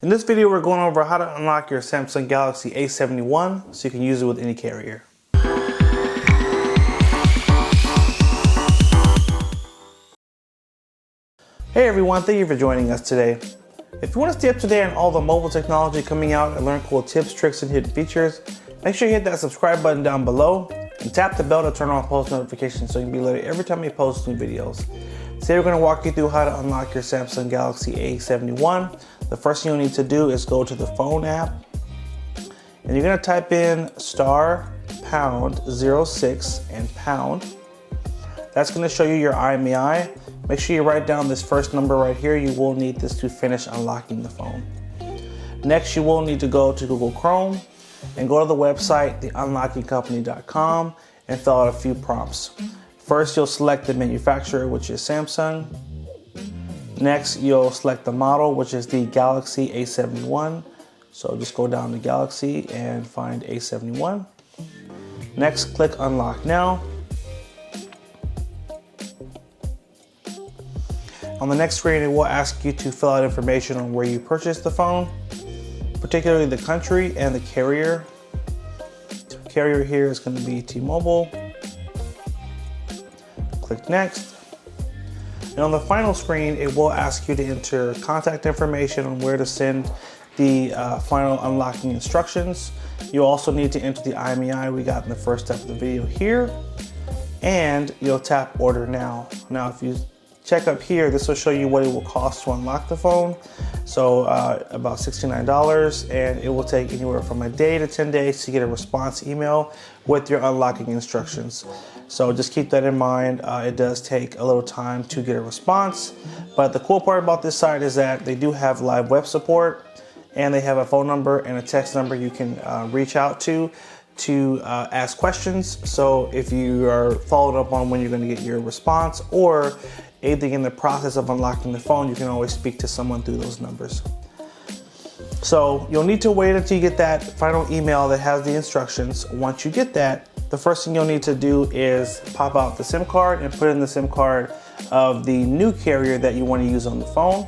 In this video, we're going over how to unlock your Samsung Galaxy A71 so you can use it with any carrier. Hey everyone, thank you for joining us today. If you want to stay up to date on all the mobile technology coming out and learn cool tips, tricks, and hidden features, make sure you hit that subscribe button down below and tap the bell to turn on post notifications so you can be alerted every time we post new videos. Today we're going to walk you through how to unlock your Samsung Galaxy A71. The first thing you'll need to do is go to the phone app and you're going to type in *#06 and pound. That's going to show you your IMEI. Make sure you write down this first number right here. You will need this to finish unlocking the phone. Next, you will need to go to Google Chrome and go to the website, theunlockingcompany.com, and fill out a few prompts. First, you'll select the manufacturer, which is Samsung. Next, you'll select the model, which is the Galaxy A71. So just go down to Galaxy and find A71. Next, click Unlock Now. On the next screen, it will ask you to fill out information on where you purchased the phone, particularly the country and the carrier. The carrier here is going to be T-Mobile. Click Next. And on the final screen, it will ask you to enter contact information on where to send the final unlocking instructions. You also need to enter the IMEI we got in the first step of the video here. And you'll tap Order Now. Now, if you check up here, this will show you what it will cost to unlock the phone. So about $69, and it will take anywhere from a day to 10 days to get a response email with your unlocking instructions. So just keep that in mind. It does take a little time to get a response, but the cool part about this site is that they do have live web support, and they have a phone number and a text number you can reach out to ask questions. So if you are followed up on when you're going to get your response or anything in the process of unlocking the phone, you can always speak to someone through those numbers. So you'll need to wait until you get that final email that has the instructions. Once you get that, the first thing you'll need to do is pop out the SIM card and put in the SIM card of the new carrier that you want to use on the phone.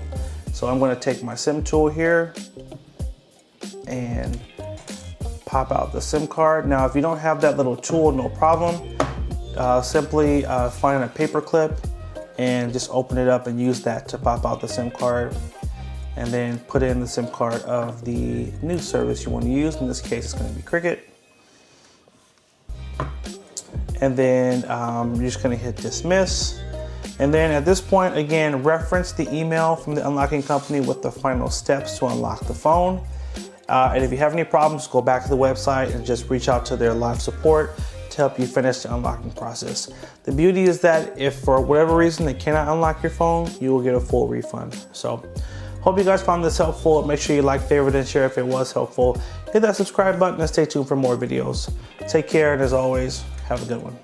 So I'm going to take my SIM tool here and pop out the SIM card. Now, if you don't have that little tool, no problem. Simply find a paper clip and just open it up and use that to pop out the SIM card, and then put in the SIM card of the new service you want to use. In this case, it's going to be Cricket. And then you're just going to hit dismiss. And then at this point, again, reference the email from the unlocking company with the final steps to unlock the phone. And if you have any problems, go back to the website and just reach out to their live support to help you finish the unlocking process. The beauty is that if for whatever reason they cannot unlock your phone, you will get a full refund. So hope you guys found this helpful. Make sure you like, favorite, and share if it was helpful. Hit that subscribe button and stay tuned for more videos. Take care, and as always, have a good one.